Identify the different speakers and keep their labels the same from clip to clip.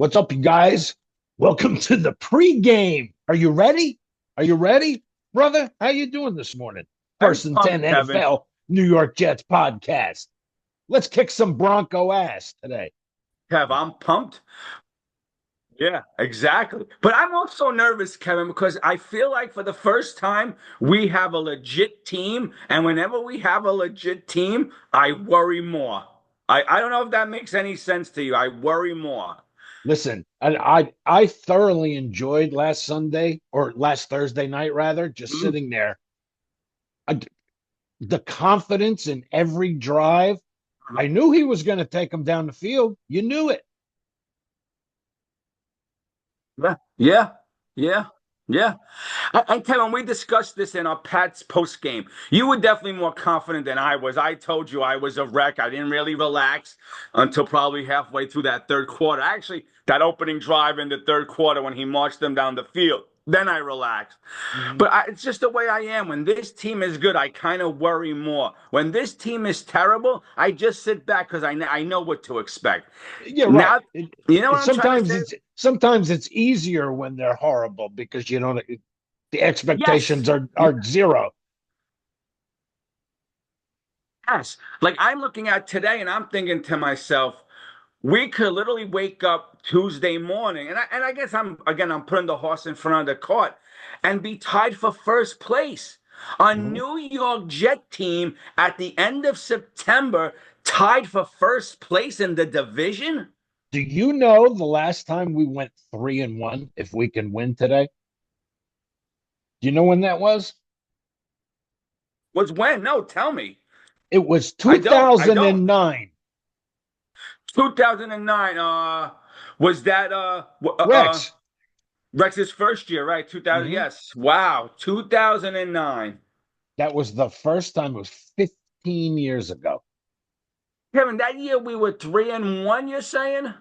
Speaker 1: What's up, you guys? Welcome to the pregame. Are you ready? Are you ready, brother? How you doing this morning?
Speaker 2: I'm
Speaker 1: First and 10
Speaker 2: pumped, Kevin.
Speaker 1: NFL New York Jets podcast. Let's kick some Bronco ass today.
Speaker 2: I'm pumped. Yeah, exactly. But I'm also nervous, Kevin, because I feel like for the first time we have a legit team, and whenever we have a legit team, I worry more. I don't know if that makes any sense to you. I worry more.
Speaker 1: Listen, I thoroughly enjoyed last Sunday or last Thursday night rather, just
Speaker 2: Mm.
Speaker 1: sitting there. I, the confidence in every drive. I knew he was going to take him down the field. You knew it.
Speaker 2: Yeah, yeah, yeah, yeah. And Kevin, we discussed this in our Pats post game. You were definitely more confident than I was. I told you I was a wreck. I didn't really relax until probably halfway through that third quarter. Actually, that opening drive in the third quarter when he marched them down the field. Then I relaxed.
Speaker 1: Mhm.
Speaker 2: But it's just the way I am. When this team is good, I kind of worry more. When this team is terrible, I just sit back because I know what to expect.
Speaker 1: Yeah, right.
Speaker 2: Now, you know what I'm trying to
Speaker 1: Sometimes
Speaker 2: say?
Speaker 1: it's easier when they're horrible because you don't the expectations
Speaker 2: Yes.
Speaker 1: are zero.
Speaker 2: Yes. Like I'm looking at today and I'm thinking to myself, we could literally wake up Tuesday morning, and I guess I'm putting the horse in front of the cart and be tied for first place. A
Speaker 1: Mhm.
Speaker 2: New York Jet team at the end of September tied for first place in the division
Speaker 1: Do you know the last time we went 3-1 if we can win today? Do you know when that was?
Speaker 2: was when? No, tell me.
Speaker 1: It was
Speaker 2: I don't. I don't.
Speaker 1: 2009.
Speaker 2: 2009 was that
Speaker 1: Rex,
Speaker 2: Rex's first year, right? 2000.
Speaker 1: mhm.
Speaker 2: Yes. Wow. 2009.
Speaker 1: That was the first time. It was 15 years ago.
Speaker 2: Kevin, that year we were 3-1, you're saying?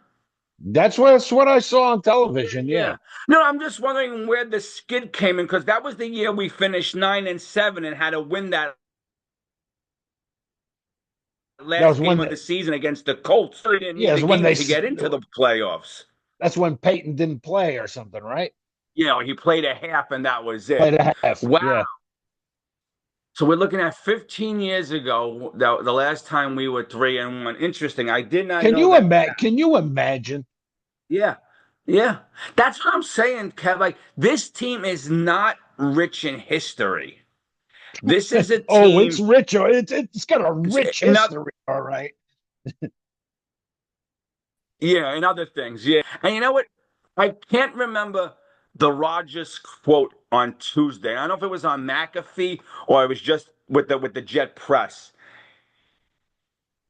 Speaker 1: That's what I saw on
Speaker 2: Yeah,
Speaker 1: television. Yeah,
Speaker 2: yeah. No, I'm just wondering where the skid came in because that was the year we finished 9-7 and had to win that
Speaker 1: that was
Speaker 2: last game
Speaker 1: when
Speaker 2: of the season against the Colts. So we didn't
Speaker 1: yeah,
Speaker 2: need
Speaker 1: it
Speaker 2: the
Speaker 1: was when
Speaker 2: game to get into the playoffs.
Speaker 1: that's when Peyton didn't play or something, right?
Speaker 2: You know, he played a half and that was it.
Speaker 1: Played a half.
Speaker 2: Wow.
Speaker 1: Yeah.
Speaker 2: So we're looking at 15 years ago, the last time we were 3-1. Interesting. I did not know that.
Speaker 1: Can you imagine?
Speaker 2: Yeah. Yeah. That's what I'm saying, Kev. Like, this team is not rich in history. This is a
Speaker 1: Oh, it's
Speaker 2: team.
Speaker 1: rich. It's got a rich
Speaker 2: Not,
Speaker 1: history. All right.
Speaker 2: yeah, and other things. Yeah. And you know what? I can't remember the Rodgers quote on Tuesday. I don't know if it was on McAfee or it was just with the Jet press.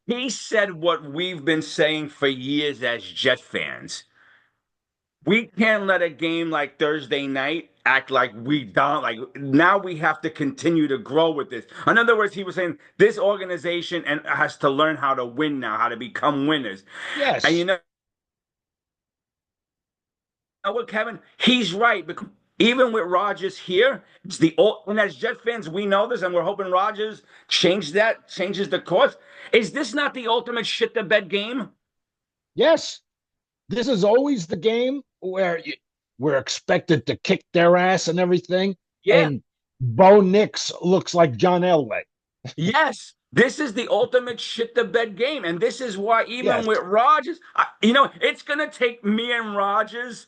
Speaker 2: He said what we've been saying for years as Jet fans. We can't let a game like Thursday night act like we don't. Like now we have to continue to grow with this. In other words, he was saying this organization and has to learn how to win now, how to become winners. And you
Speaker 1: Yes.
Speaker 2: know what, Kevin? He's right because even with Rodgers here, it's the old. And as Jet fans, we know this, and we're hoping Rodgers changes the course. Is this not the ultimate shit the bed game?
Speaker 1: Yes. This is always the game where we're expected to kick their ass and everything.
Speaker 2: Yeah.
Speaker 1: And Bo Nix looks like John Elway.
Speaker 2: Yes, this is the ultimate shit the bed game. And this is why, even
Speaker 1: Yes.
Speaker 2: with Rodgers, it's going to take me and Rodgers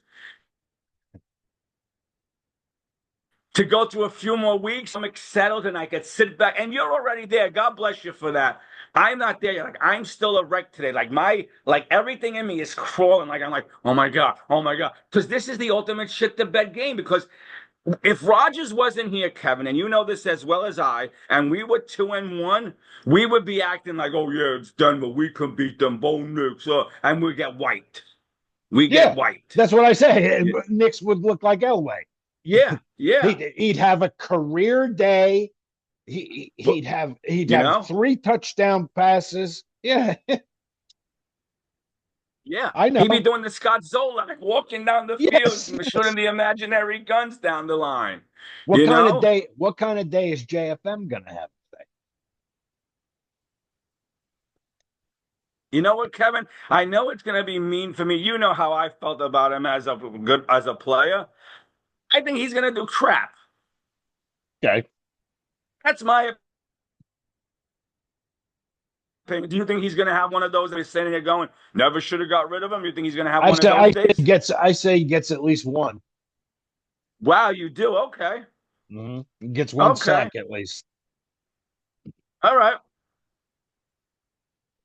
Speaker 2: to go through a few more weeks. I'm settled and I could sit back. And you're already there. God bless you for that. I'm not there yet. Like, I'm still a wreck today. Like everything in me is crawling. Like, I'm like, oh my God, oh my God. Because this is the ultimate shit the bed game. Because if Rodgers wasn't here, Kevin, and you know this as well as I, and we were 2-1, we would be acting like, oh yeah, it's Denver, we can beat them, Bo Nix, and we get wiped. We get
Speaker 1: Yeah.
Speaker 2: wiped.
Speaker 1: That's what I say.
Speaker 2: Yeah,
Speaker 1: Nix would look like Elway.
Speaker 2: yeah, yeah.
Speaker 1: He'd have a career day.
Speaker 2: But
Speaker 1: He'd
Speaker 2: you
Speaker 1: have
Speaker 2: know,
Speaker 1: 3 touchdown passes. Yeah,
Speaker 2: yeah,
Speaker 1: I
Speaker 2: he'd be
Speaker 1: know.
Speaker 2: doing the Scott Zola, like walking down the field,
Speaker 1: Yes,
Speaker 2: shooting
Speaker 1: yes.
Speaker 2: the imaginary guns down the line.
Speaker 1: What
Speaker 2: You
Speaker 1: kind of
Speaker 2: know,
Speaker 1: day? What kind of day is JFM gonna have today?
Speaker 2: You know what, Kevin? I know it's going to be mean for me. You know how I felt about him as a player. I think he's going to do crap.
Speaker 1: Okay.
Speaker 2: That's my opinion. Do you think he's going to have one of those that is sitting there going, never should have got rid of him? You think he's going to have one of those days?
Speaker 1: I say he gets at least one.
Speaker 2: Wow, you do? Okay.
Speaker 1: He gets one
Speaker 2: Okay.
Speaker 1: sack at least.
Speaker 2: All right.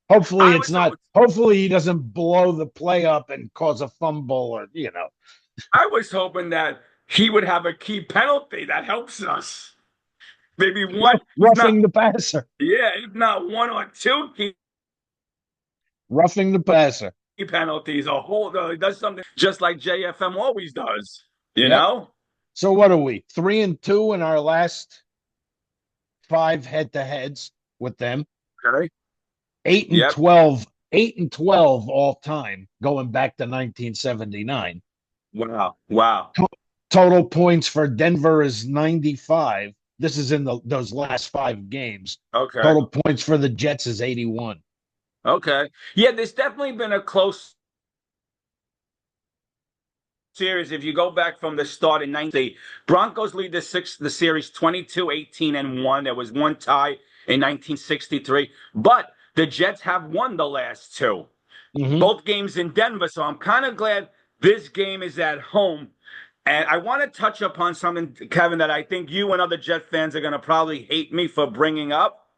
Speaker 1: Hopefully
Speaker 2: I
Speaker 1: it's
Speaker 2: was
Speaker 1: not. Hopefully he doesn't blow the play up and cause a fumble or
Speaker 2: I was hoping that he would have a key penalty that helps us. Maybe one, if not,
Speaker 1: roughing the passer.
Speaker 2: yeah, if not one or two key
Speaker 1: Roughing the passer.
Speaker 2: penalties. A whole he does something just like JFM always does. You
Speaker 1: Yep.
Speaker 2: know?
Speaker 1: So what are we? 3-2 in our last 5 head-to-heads with them.
Speaker 2: Okay.
Speaker 1: 8 and
Speaker 2: Yep.
Speaker 1: 12. 8 and 12 all time, going back to 1979.
Speaker 2: Wow. Wow.
Speaker 1: Total points for Denver is 95. This is in those last 5 games.
Speaker 2: Okay.
Speaker 1: Total points for the Jets is 81.
Speaker 2: Okay. Yeah, there's definitely been a close series. If you go back from the start in 90, Broncos lead the series 22-18-1. There was one tie in 1963, but the Jets have won the last two.
Speaker 1: Mm-hmm.
Speaker 2: Both games in Denver, so I'm kind of glad this game is at home. And I want to touch upon something, Kevin, that I think you and other Jet fans are going to probably hate me for bringing up.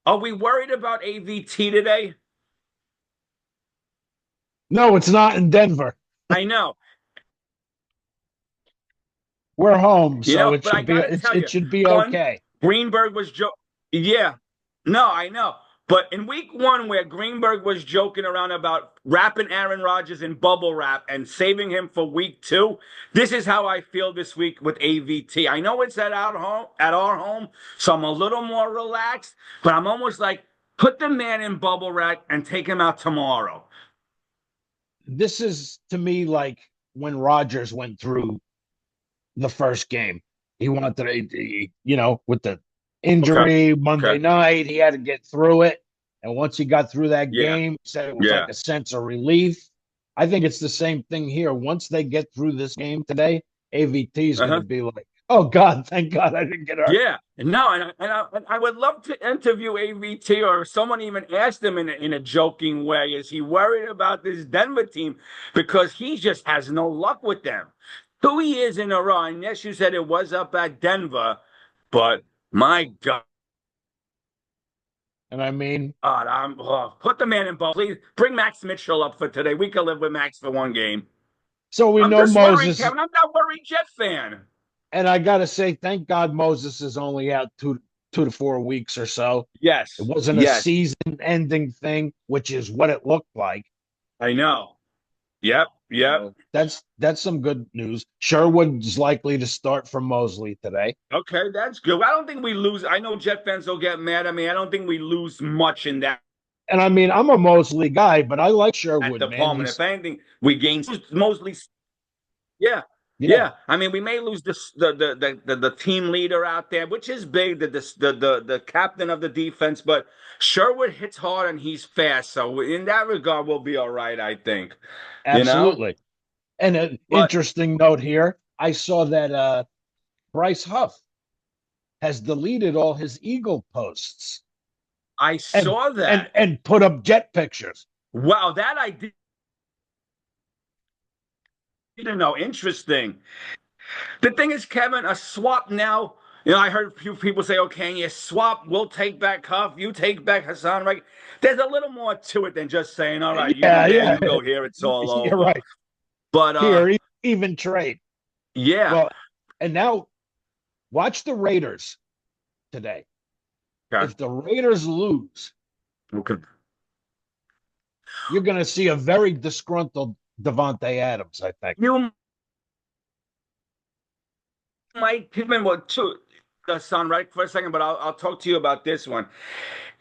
Speaker 2: Are we worried about AVT today?
Speaker 1: No, it's not in Denver.
Speaker 2: I know.
Speaker 1: We're home, so it
Speaker 2: But I
Speaker 1: should be
Speaker 2: got to tell
Speaker 1: it
Speaker 2: you,
Speaker 1: should be
Speaker 2: one,
Speaker 1: okay.
Speaker 2: Greenberg was yeah, no, I know. But in week one, where Greenberg was joking around about wrapping Aaron Rodgers in bubble wrap and saving him for week two, this is how I feel this week with AVT. I know it's at our home, so I'm a little more relaxed, but I'm almost like, put the man in bubble wrap and take him out tomorrow.
Speaker 1: This is to me like when Rodgers went through the first game. He wanted to, with the
Speaker 2: Okay.
Speaker 1: injury Monday
Speaker 2: Okay.
Speaker 1: night, he had to get through it. And once he got through that
Speaker 2: Yeah.
Speaker 1: game, he said it was like
Speaker 2: Yeah.
Speaker 1: a sense of relief. I think it's the same thing here. Once they get through this game today, AVT is going to
Speaker 2: Uh-huh.
Speaker 1: be like, oh, God, thank God I didn't get hurt.
Speaker 2: Yeah, no, and I would love to interview AVT or someone even asked him in a joking way, is he worried about this Denver team because he just has no luck with them. 2 years in a row, and yes, you said it was up at Denver, but my God,
Speaker 1: And I mean,
Speaker 2: put the man in ball. Please bring Max Mitchell up for today. We can live with Max for one game.
Speaker 1: so we
Speaker 2: I'm
Speaker 1: know
Speaker 2: just worried,
Speaker 1: Moses,
Speaker 2: Kevin. I'm not worried, Jet fan.
Speaker 1: and I got to say, thank God Moses is only out 2 to 4 weeks or so. It
Speaker 2: Yes,
Speaker 1: wasn't a
Speaker 2: yes,
Speaker 1: season-ending thing, which is what it looked like.
Speaker 2: I know. Yep, yep.
Speaker 1: So that's some good news. Sherwood's likely to start for Mosley today.
Speaker 2: Okay, that's good. I don't think we lose. I know Jet fans will get mad at me. I don't think we lose much in that
Speaker 1: And I mean, I'm a Mosley guy, but I like Sherwood, man.
Speaker 2: department. If anything, we gain mostly. Yeah,
Speaker 1: Yeah,
Speaker 2: yeah. I mean, we may lose the team leader out there, which is big, the captain of the defense. But Sherwood hits hard and he's fast, so in that regard, we'll be all right. I think. You know,
Speaker 1: absolutely. And an
Speaker 2: but
Speaker 1: interesting note here, I saw that Bryce Huff has deleted all his Eagle posts
Speaker 2: I
Speaker 1: and
Speaker 2: saw
Speaker 1: and
Speaker 2: that.
Speaker 1: and put up jet pictures.
Speaker 2: Wow, that I didn't know. Interesting. The thing is, Kevin, a swap now. I heard a few people say, "Okay, you swap. We'll take back Huff. You take back Hassan." Right? There's a little more to it than just saying, "All right, you go
Speaker 1: Yeah,
Speaker 2: there,
Speaker 1: yeah.
Speaker 2: you go here. It's all
Speaker 1: You're
Speaker 2: over."
Speaker 1: right.
Speaker 2: But
Speaker 1: Here, even trade.
Speaker 2: yeah.
Speaker 1: Well, and now watch the Raiders today.
Speaker 2: Okay.
Speaker 1: If the Raiders lose,
Speaker 2: Okay.
Speaker 1: you're going to see a very disgruntled Devontae Adams, I think.
Speaker 2: You might, he's been what two the son right for a second, but I'll talk to you about this one.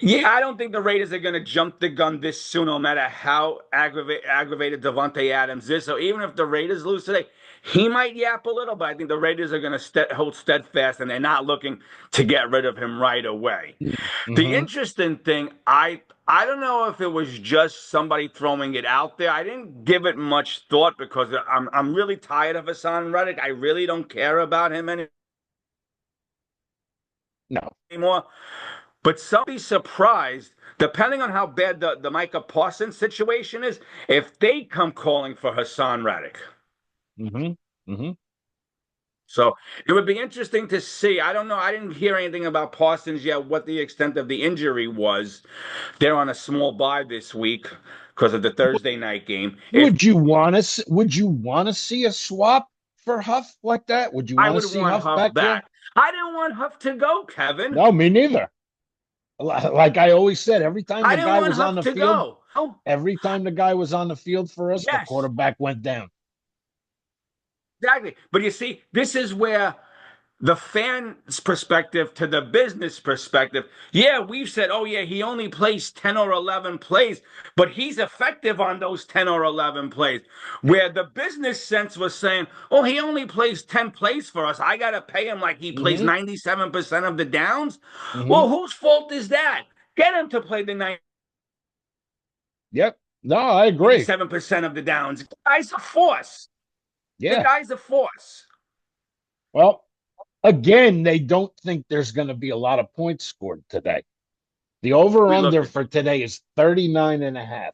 Speaker 2: Yeah, I don't think the Raiders are going to jump the gun this soon, no matter how aggravated Devontae Adams is. So even if the Raiders lose today, he might yap a little, but I think the Raiders are going to hold steadfast, and they're not looking to get rid of him right away. The
Speaker 1: Mm-hmm.
Speaker 2: interesting thing, I don't know if it was just somebody throwing it out there. I didn't give it much thought because I'm really tired of Hassan Reddick. I really don't care about him
Speaker 1: No.
Speaker 2: anymore. But some be surprised, depending on how bad the Micah Parsons situation is, if they come calling for Hassan Reddick.
Speaker 1: Mm-hmm. Mm-hmm.
Speaker 2: So it would be interesting to see. I don't know. I didn't hear anything about Parsons yet, what the extent of the injury was. They're on a small bye this week because of the Thursday night game. If
Speaker 1: Would you want to see a swap for Huff like that? Would you
Speaker 2: I
Speaker 1: want to
Speaker 2: would
Speaker 1: see
Speaker 2: want
Speaker 1: Huff
Speaker 2: Huff
Speaker 1: back here?
Speaker 2: back. I didn't want Huff to go, Kevin.
Speaker 1: No, me neither. Like I always said,
Speaker 2: I didn't want Huff to go. Oh,
Speaker 1: every time the guy was on the field for us, the
Speaker 2: yes.
Speaker 1: quarterback went down.
Speaker 2: Exactly. But you see, this is where the fan's perspective to the business perspective. Yeah, we've said, oh, yeah, he only plays 10 or 11 plays, but he's effective on those 10 or 11 plays. Where the business sense was saying, oh, he only plays 10 plays for us. I got to pay him like he plays
Speaker 1: Mm-hmm.
Speaker 2: 97% of the downs.
Speaker 1: Mm-hmm.
Speaker 2: Well, whose fault is that? Get him to play the
Speaker 1: Yep. No, I agree.
Speaker 2: 97% of the downs. The guy's a force. The
Speaker 1: Yeah.
Speaker 2: guy's a force.
Speaker 1: Well, again, they don't think there's going to be a lot of points scored today. The over
Speaker 2: We looked
Speaker 1: under
Speaker 2: at,
Speaker 1: for today is 39.5.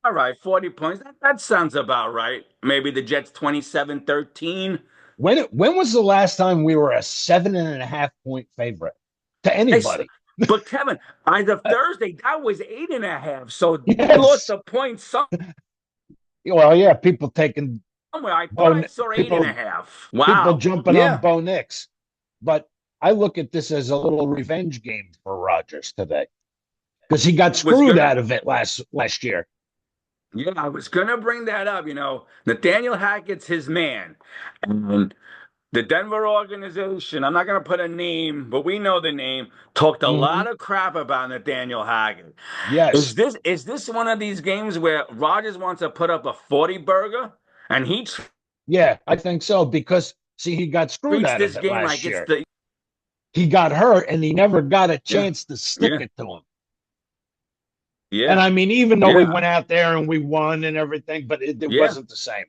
Speaker 2: all right, 40 points. That sounds about right. Maybe the Jets 27-13.
Speaker 1: When was the last time we were a 7.5 point favorite to
Speaker 2: It's,
Speaker 1: anybody?
Speaker 2: but Kevin, the Thursday, that was 8.5. So they lost
Speaker 1: Yes.
Speaker 2: a point
Speaker 1: Well, yeah, people taking
Speaker 2: somewhere. I thought
Speaker 1: Bo
Speaker 2: I saw eight and a
Speaker 1: people
Speaker 2: half.
Speaker 1: people
Speaker 2: Wow.
Speaker 1: jumping on
Speaker 2: Yeah.
Speaker 1: Bo Nix. But I look at this as a little revenge game for Rodgers today because he got
Speaker 2: Was
Speaker 1: screwed
Speaker 2: gonna
Speaker 1: out of it last year.
Speaker 2: Yeah, I was gonna bring that up. Nathaniel Hackett's his man. And the Denver organization, I'm not going to put a name, but we know the name, talked a
Speaker 1: Mm-hmm.
Speaker 2: lot of crap about Nathaniel Hackett. Is
Speaker 1: Yes.
Speaker 2: this is this one of these games where Rodgers wants to put up a 40 burger and he
Speaker 1: Yeah, I think so because see, he got screwed
Speaker 2: treats
Speaker 1: out of
Speaker 2: this
Speaker 1: it
Speaker 2: game like
Speaker 1: last
Speaker 2: it's
Speaker 1: year.
Speaker 2: the
Speaker 1: He got hurt and he never got a
Speaker 2: yeah,
Speaker 1: chance to stick
Speaker 2: yeah,
Speaker 1: it to him. And
Speaker 2: yeah,
Speaker 1: I mean, even though we
Speaker 2: yeah,
Speaker 1: went out there and we won and everything, but it
Speaker 2: yeah.
Speaker 1: wasn't the same.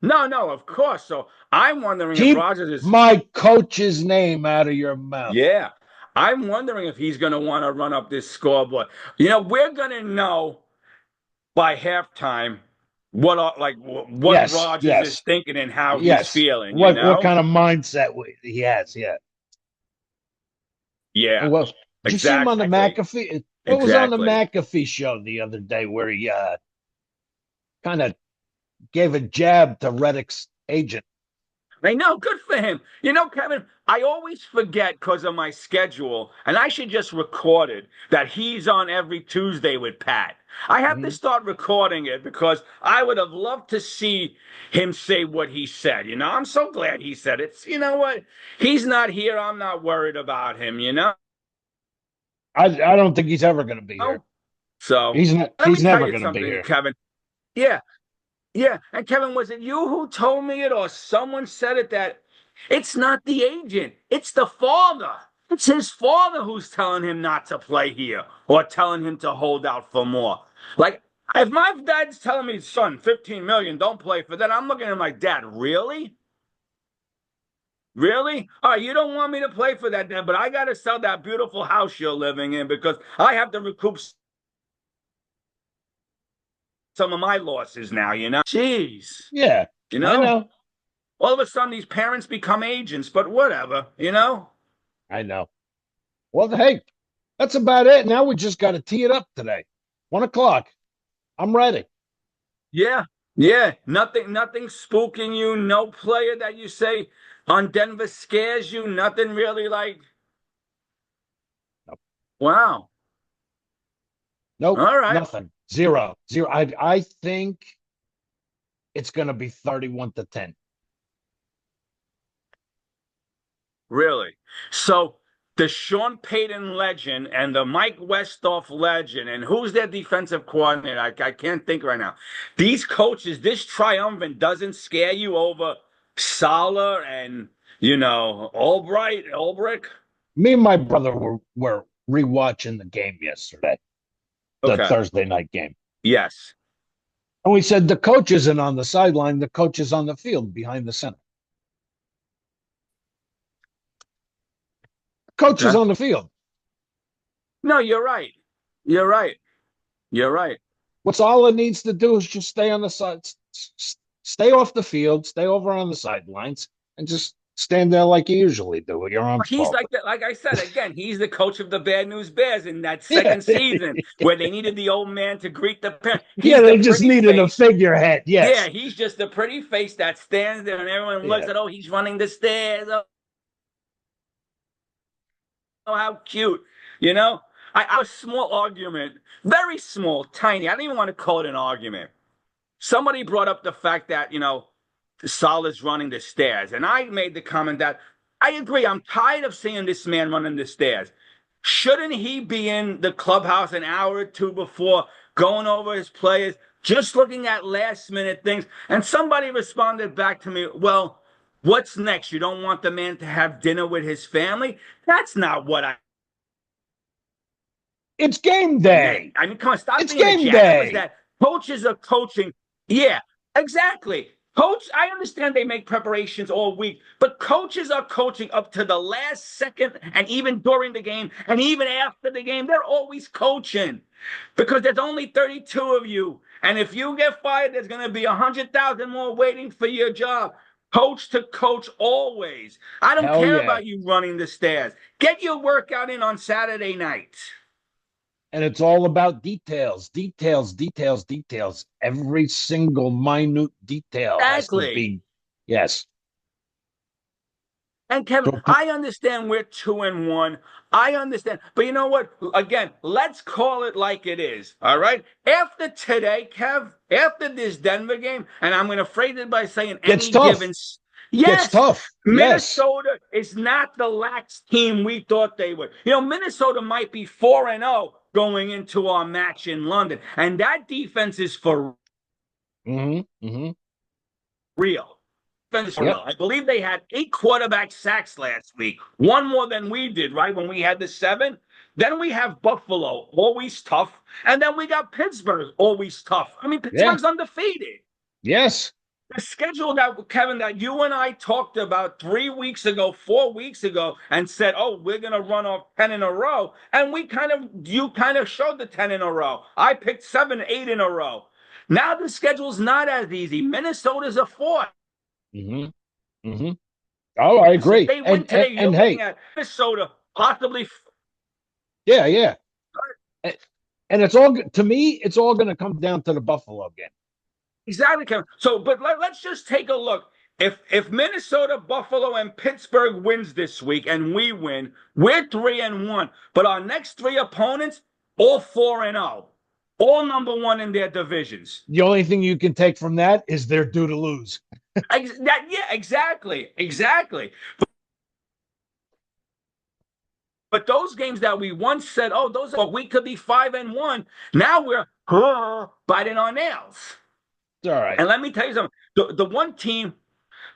Speaker 2: No, no, of course. So I'm wondering if
Speaker 1: Keep
Speaker 2: Rodgers is
Speaker 1: my coach's name out of your mouth.
Speaker 2: yeah. I'm wondering if he's going to want to run up this scoreboard. We're going to know by halftime what
Speaker 1: Yes,
Speaker 2: Rodgers is
Speaker 1: yes,
Speaker 2: thinking and how he's
Speaker 1: yes.
Speaker 2: feeling,
Speaker 1: What kind of mindset he has? Yeah.
Speaker 2: Yeah,
Speaker 1: Well, did you see him on the
Speaker 2: exactly.
Speaker 1: McAfee? What was on the
Speaker 2: Exactly.
Speaker 1: McAfee show the other day where he kind of gave a jab to Reddick's agent?
Speaker 2: I know, good for him. Kevin, I always forget because of my schedule, and I should just record it that he's on every Tuesday with Pat. I have to
Speaker 1: Mhm.
Speaker 2: start recording it because I would have loved to see him say what he said. I'm so glad he said it. You know what? He's not here. I'm not worried about him.
Speaker 1: I don't think he's ever going to be here.
Speaker 2: So let me
Speaker 1: He's
Speaker 2: tell
Speaker 1: never
Speaker 2: you
Speaker 1: going to be
Speaker 2: something,
Speaker 1: here.
Speaker 2: Kevin. Yeah, yeah. And Kevin, was it you who told me it or someone said it that it's not the agent, it's the father. It's his father who's telling him not to play here or telling him to hold out for more. Like, if my dad's telling me, son, 15 million, don't play for that, I'm looking at my dad, really? Really? All right, you don't want me to play for that, Dad, but I got to sell that beautiful house you're living in because I have to recoup some of my losses now. Jeez.
Speaker 1: Yeah,
Speaker 2: You
Speaker 1: I
Speaker 2: know?
Speaker 1: know.
Speaker 2: All of a sudden, these parents become agents, but whatever.
Speaker 1: I know. Well, hey, that's about it. Now we just got to tee it up today. 1 o'clock. I'm ready.
Speaker 2: Yeah, yeah. Nothing spooking you. No player that you say on Denver scares you. Nothing really like, wow.
Speaker 1: Nope,
Speaker 2: All right.
Speaker 1: nothing. Zero, zero. I think it's going to be 31-10.
Speaker 2: Really. So the Sean Payton legend and the Mike Westhoff legend, and who's their defensive coordinator? I can't think right now. These coaches, this triumvirate doesn't scare you over Salah and, Ulbrich.
Speaker 1: Me and my brother were rewatching the game yesterday, the
Speaker 2: Okay.
Speaker 1: Thursday night game.
Speaker 2: Yes.
Speaker 1: And we said the coach isn't on the sideline, the coach is on the field behind the center. Coach is
Speaker 2: Okay.
Speaker 1: on the field.
Speaker 2: No, you're right. You're right. You're right.
Speaker 1: What's all it needs to do is just stay on the side, stay off the field, stay over on the sidelines, and just stand there like you usually do with your arms
Speaker 2: He's
Speaker 1: folded.
Speaker 2: like that. Like I said, again, he's the coach of the Bad News Bears in that
Speaker 1: Yeah,
Speaker 2: second season where they needed the old man to greet the parent.
Speaker 1: yeah,
Speaker 2: He's the
Speaker 1: they just
Speaker 2: pretty
Speaker 1: needed a
Speaker 2: face.
Speaker 1: figurehead.
Speaker 2: Yeah,
Speaker 1: Yes,
Speaker 2: he's just the pretty face that stands there and everyone looks
Speaker 1: yeah.
Speaker 2: at, oh, he's running the stairs. Oh, how cute. You know, a small argument, very small, tiny. I don't even want to call it an argument. Somebody brought up the fact that, Salah's running the stairs. And I made the comment that I agree. I'm tired of seeing this man running the stairs. Shouldn't he be in the clubhouse an hour or two before going over his players, just looking at last minute things? And somebody responded back to me, well, what's next? You don't want the man to have dinner with his family? That's not what I
Speaker 1: It's game
Speaker 2: meant.
Speaker 1: day.
Speaker 2: I mean, come on, stop
Speaker 1: It's
Speaker 2: being a
Speaker 1: game
Speaker 2: jack. It was
Speaker 1: day.
Speaker 2: that coaches are coaching. Yeah, exactly. Coach, I understand they make preparations all week, but coaches are coaching up to the last second and even during the game and even after the game. They're always coaching because there's only 32 of you. And if you get fired, there's going to be 100,000 more waiting for your job. Coach to coach always. I don't
Speaker 1: Hell
Speaker 2: care
Speaker 1: yeah.
Speaker 2: about you running the stairs. Get your workout in on Saturday night.
Speaker 1: And it's all about details, details, details, details. Every single minute detail has to
Speaker 2: Exactly.
Speaker 1: be, yes.
Speaker 2: And Kevin,
Speaker 1: So,
Speaker 2: I understand we're 2-1. I understand. But you know what? Again, let's call it like it is. All right. After today, Kev, after this Denver game, and I'm going to phrase it by saying
Speaker 1: gets
Speaker 2: any
Speaker 1: tough.
Speaker 2: given.
Speaker 1: Gets
Speaker 2: Yes,
Speaker 1: tough. Yes.
Speaker 2: Minnesota is not the lax team we thought they were. Minnesota might be 4-0 going into our match in London. And that defense is for
Speaker 1: Mm-hmm. Mm-hmm.
Speaker 2: real. For
Speaker 1: Yep.
Speaker 2: real. I believe they had 8 quarterback sacks last week, one more than we did, right? When we had the 7. Then we have Buffalo, always tough. And then we got Pittsburgh, always tough. I mean,
Speaker 1: Yeah.
Speaker 2: Pittsburgh's undefeated.
Speaker 1: Yes.
Speaker 2: The schedule that, Kevin, that you and I talked about 3 weeks ago, 4 weeks ago, and said, oh, we're going to run off 10 in a row. And you kind of showed the 10 in a row. I picked 7, 8 in a row. Now the schedule's not as easy. Minnesota's a 4.
Speaker 1: Mm-hmm. Mm-hmm. Oh, I
Speaker 2: If
Speaker 1: agree.
Speaker 2: they win
Speaker 1: And
Speaker 2: today, you're
Speaker 1: and
Speaker 2: looking
Speaker 1: hey,
Speaker 2: at Minnesota possibly.
Speaker 1: yeah, yeah. And and it's all to me, it's all going to come down to the Buffalo game.
Speaker 2: Exactly, Kevin. So, but let's just take a look. If Minnesota, Buffalo, and Pittsburgh wins this week and we win, we're 3-1. But our next 3 opponents, all 4-0, all number 1 in their divisions.
Speaker 1: The only thing you can take from that is they're due to lose.
Speaker 2: Yeah, exactly, exactly. But those games that we once said, oh, we could be 5-1. Now we're biting our nails.
Speaker 1: It's all right.
Speaker 2: And let me tell you something. The one team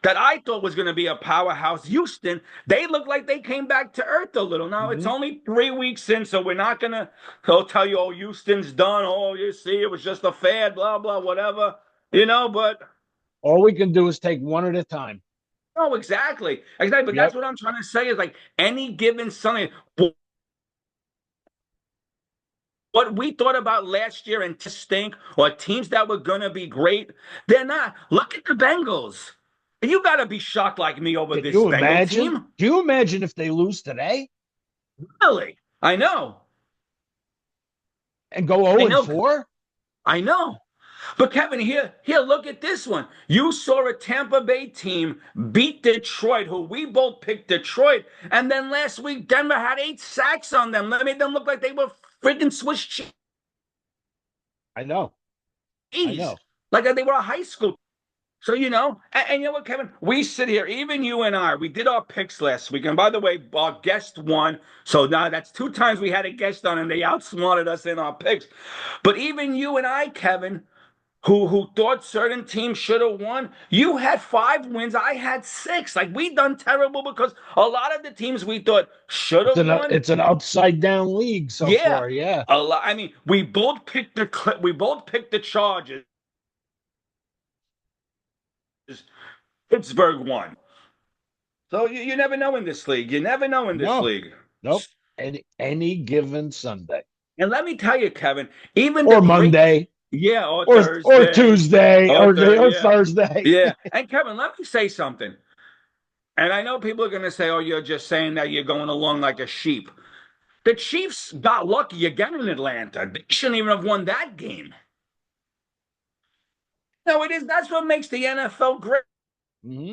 Speaker 2: that I thought was going to be a powerhouse, Houston, they look like they came back to earth a little. Now, it's
Speaker 1: Mm-hmm.
Speaker 2: only 3 weeks in, so we're not going to tell you, oh, Houston's done. Oh, you see, it was just a fad, blah, blah, whatever. But
Speaker 1: All we can do is take one at a time.
Speaker 2: no, exactly. Exactly. But that's
Speaker 1: Yep.
Speaker 2: what I'm trying to say is like any given Sunday, what we thought about last year and to stink or teams that were going to be great, they're not. Look at the Bengals. You got to be shocked like me over
Speaker 1: Can
Speaker 2: this
Speaker 1: you
Speaker 2: Bengal
Speaker 1: imagine?
Speaker 2: team.
Speaker 1: Do you imagine if they lose today
Speaker 2: Really? I know.
Speaker 1: and go
Speaker 2: I
Speaker 1: 0 and
Speaker 2: know.
Speaker 1: 4?
Speaker 2: I know. But Kevin, here, look at this one. You saw a Tampa Bay team beat Detroit, who we both picked Detroit, and then last week Denver had 8 sacks on them. That made them look like they were freaking Swiss
Speaker 1: I know. I
Speaker 2: cheese,
Speaker 1: know.
Speaker 2: like they were a high school. So, and you know what, Kevin? We sit here, even you and I, we did our picks last week. And by the way, our guest won. So now that's two times we had a guest on and they outsmarted us in our picks. But even you and I, Kevin, who thought certain teams should have won, you had 5 wins, I had 6. Like we done terrible because a lot of the teams we thought should
Speaker 1: It's
Speaker 2: have
Speaker 1: an
Speaker 2: won.
Speaker 1: it's an upside down league so
Speaker 2: Yeah.
Speaker 1: far. Yeah.
Speaker 2: A lot. I mean, we both picked the Chargers. Pittsburgh won. So you never know in this league. You never know in this
Speaker 1: No.
Speaker 2: league.
Speaker 1: Nope. Any given Sunday
Speaker 2: And let me tell you, Kevin, even the
Speaker 1: or
Speaker 2: great,
Speaker 1: Monday
Speaker 2: yeah, or
Speaker 1: or
Speaker 2: Thursday,
Speaker 1: Tuesday or
Speaker 2: yeah,
Speaker 1: Thursday.
Speaker 2: yeah. And Kevin, let me say something. And I know people are going to say, "Oh, you're just saying that you're going along like a sheep." The Chiefs got lucky again in Atlanta. They shouldn't even have won that game. No, it is. That's what makes the NFL great.
Speaker 1: Hmm.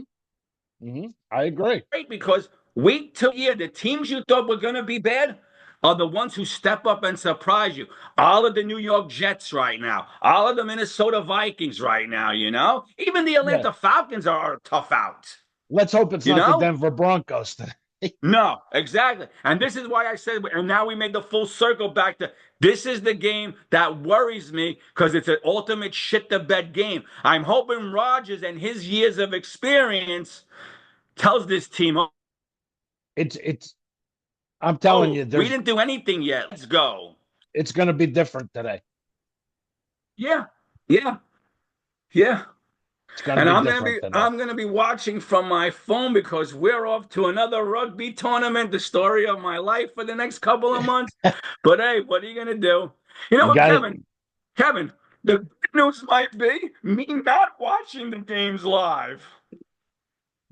Speaker 1: I agree.
Speaker 2: Because week to year, the teams you thought were going to be bad are the ones who step up and surprise you. All of the New York Jets right now, all of the Minnesota Vikings right now, even the
Speaker 1: Yeah.
Speaker 2: Atlanta Falcons are tough out,
Speaker 1: Let's hope it's
Speaker 2: you
Speaker 1: not the
Speaker 2: know?
Speaker 1: Denver Broncos today.
Speaker 2: No, exactly. And this is why I said, and now we made the full circle back to this is the game that worries me because it's an ultimate shit the bed game. I'm hoping Rodgers and his years of experience tells this team,
Speaker 1: It's I'm telling you,
Speaker 2: we didn't do anything yet. Let's go.
Speaker 1: it's going to be different today.
Speaker 2: Yeah, yeah, yeah.
Speaker 1: It's going to
Speaker 2: And
Speaker 1: be
Speaker 2: I'm gonna
Speaker 1: different
Speaker 2: be
Speaker 1: today.
Speaker 2: I'm gonna be watching from my phone because we're off to another rugby tournament, the story of my life for the next couple of months. But hey, what are you gonna do? You know
Speaker 1: You
Speaker 2: what,
Speaker 1: got it.
Speaker 2: Kevin? Kevin, the good news might be me not watching the games live.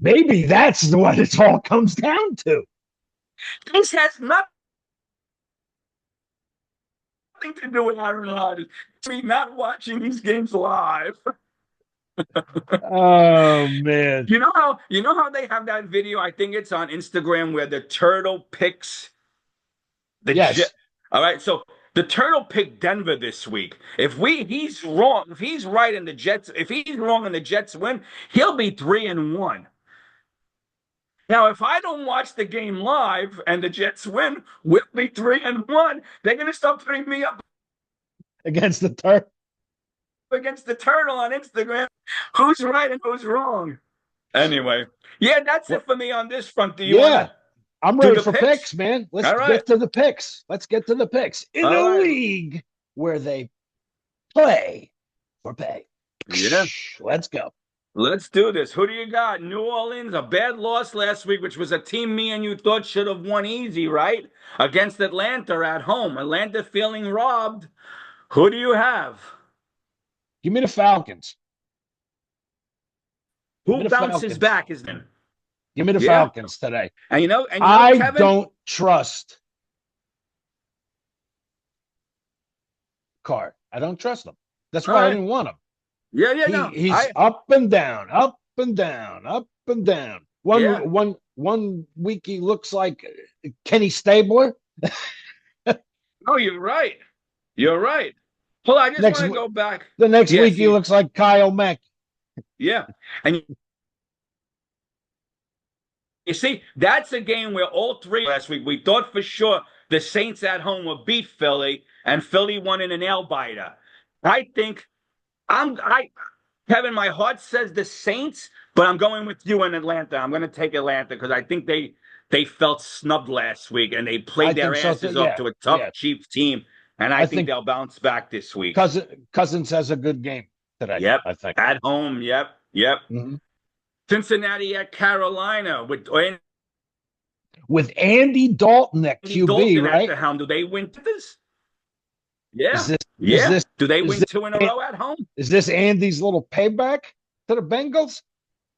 Speaker 1: Maybe that's what it all comes down to.
Speaker 2: This has nothing to do with Aaron Rodgers. It's me not watching these games live.
Speaker 1: Oh man.
Speaker 2: You know how they have that video? I think it's on Instagram where the turtle picks the jet.
Speaker 1: Yes.
Speaker 2: All right, so the turtle picked Denver this week. He's wrong. If he's right and the Jets, if he's wrong and the Jets win, he'll be 3-1. Now, if I don't watch the game live and the Jets win, we'll be 3-1. They're gonna start putting me up
Speaker 1: Against the turf.
Speaker 2: against the turtle on Instagram. Who's right and who's wrong? Anyway, yeah, that's it
Speaker 1: Well,
Speaker 2: for me on this front. Do you want
Speaker 1: yeah.
Speaker 2: to
Speaker 1: I'm
Speaker 2: do
Speaker 1: ready
Speaker 2: the
Speaker 1: for
Speaker 2: picks?
Speaker 1: picks, man. Let's
Speaker 2: All right,
Speaker 1: get to the picks. Let's get to the picks. In
Speaker 2: all
Speaker 1: a
Speaker 2: right.
Speaker 1: league where they play for pay.
Speaker 2: Yeah.
Speaker 1: Let's go.
Speaker 2: Let's do this. Who do you got? New Orleans, a bad loss last week, which was a team me and you thought should have won easy, right? Against Atlanta at home. Atlanta feeling robbed. Who do you have?
Speaker 1: Give me the Falcons. Give me
Speaker 2: Who
Speaker 1: the
Speaker 2: bounces
Speaker 1: Falcons.
Speaker 2: back is them?
Speaker 1: Give me the
Speaker 2: Yeah.
Speaker 1: Falcons today.
Speaker 2: And
Speaker 1: I
Speaker 2: Kevin?
Speaker 1: don't trust Carr. I don't trust him. That's
Speaker 2: All
Speaker 1: why I
Speaker 2: right.
Speaker 1: didn't want him.
Speaker 2: Yeah, yeah,
Speaker 1: He
Speaker 2: no.
Speaker 1: he's up and down, up and down, up and down.
Speaker 2: Yeah.
Speaker 1: One week he looks like Kenny Stabler.
Speaker 2: No, you're right. You're right. Hold on, I just
Speaker 1: Next
Speaker 2: want to go back.
Speaker 1: the next week
Speaker 2: Yes,
Speaker 1: he looks like Kyle Mack.
Speaker 2: yeah. And you see, that's a game where all three last week we thought for sure the Saints at home would beat Philly, and Philly won in a nail biter. I think I Kevin, my heart says the Saints, but I'm going with you in Atlanta. I'm going to take Atlanta because I think they felt snubbed last week and they
Speaker 1: I
Speaker 2: played their
Speaker 1: think so too.
Speaker 2: asses off
Speaker 1: Yeah,
Speaker 2: to a tough
Speaker 1: yeah.
Speaker 2: Chiefs team, and I
Speaker 1: I
Speaker 2: think
Speaker 1: think
Speaker 2: they'll bounce back this week.
Speaker 1: Cousins has a good game today.
Speaker 2: Yep,
Speaker 1: I think.
Speaker 2: at home. Yep, yep.
Speaker 1: Mm-hmm.
Speaker 2: Cincinnati at Carolina
Speaker 1: With Andy Dalton at
Speaker 2: Andy
Speaker 1: QB,
Speaker 2: Dalton at
Speaker 1: right?
Speaker 2: the helm. Do they win this?
Speaker 1: Is
Speaker 2: Yeah,
Speaker 1: this is
Speaker 2: yeah.
Speaker 1: this
Speaker 2: Do they
Speaker 1: is
Speaker 2: win
Speaker 1: this
Speaker 2: 2 in a row at home?
Speaker 1: is this Andy's little payback to the Bengals?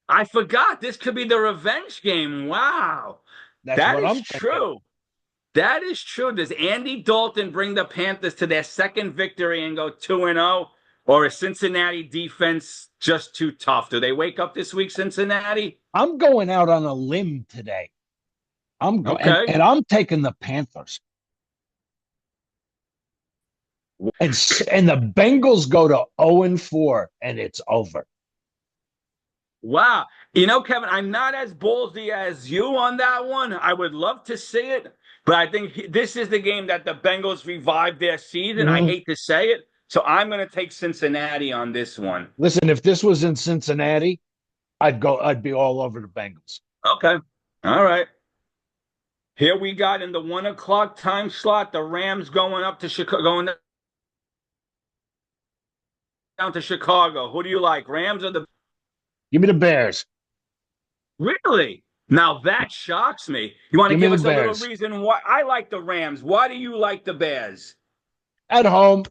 Speaker 2: I forgot. This could be the revenge game. Wow.
Speaker 1: That's
Speaker 2: That
Speaker 1: what
Speaker 2: is
Speaker 1: I'm thinking.
Speaker 2: true. That is true. Does Andy Dalton bring the Panthers to their second victory and go 2-0? Or is Cincinnati defense just too tough? Do they wake up this week, Cincinnati?
Speaker 1: I'm going out on a limb today. I'm going
Speaker 2: Okay.
Speaker 1: and I'm taking the Panthers. And the Bengals go to 0-4 and it's over.
Speaker 2: Wow. You know, Kevin, I'm not as ballsy as you on that one. I would love to see it, but I think this is the game that the Bengals revived their season. I
Speaker 1: Mhm.
Speaker 2: hate to say it. So I'm going to take Cincinnati on this one.
Speaker 1: Listen, if this was in Cincinnati, I'd be all over the Bengals.
Speaker 2: Okay. All right. Here we got in the 1 o'clock time slot, the Rams going up to Chicago, going down to Chicago. Who do you like, Rams or the?
Speaker 1: Give me the Bears.
Speaker 2: Really? Now that shocks me. You want to
Speaker 1: Give me
Speaker 2: give
Speaker 1: the
Speaker 2: us a little
Speaker 1: Bears.
Speaker 2: reason why I like the Rams? Why do you like the Bears?
Speaker 1: At home,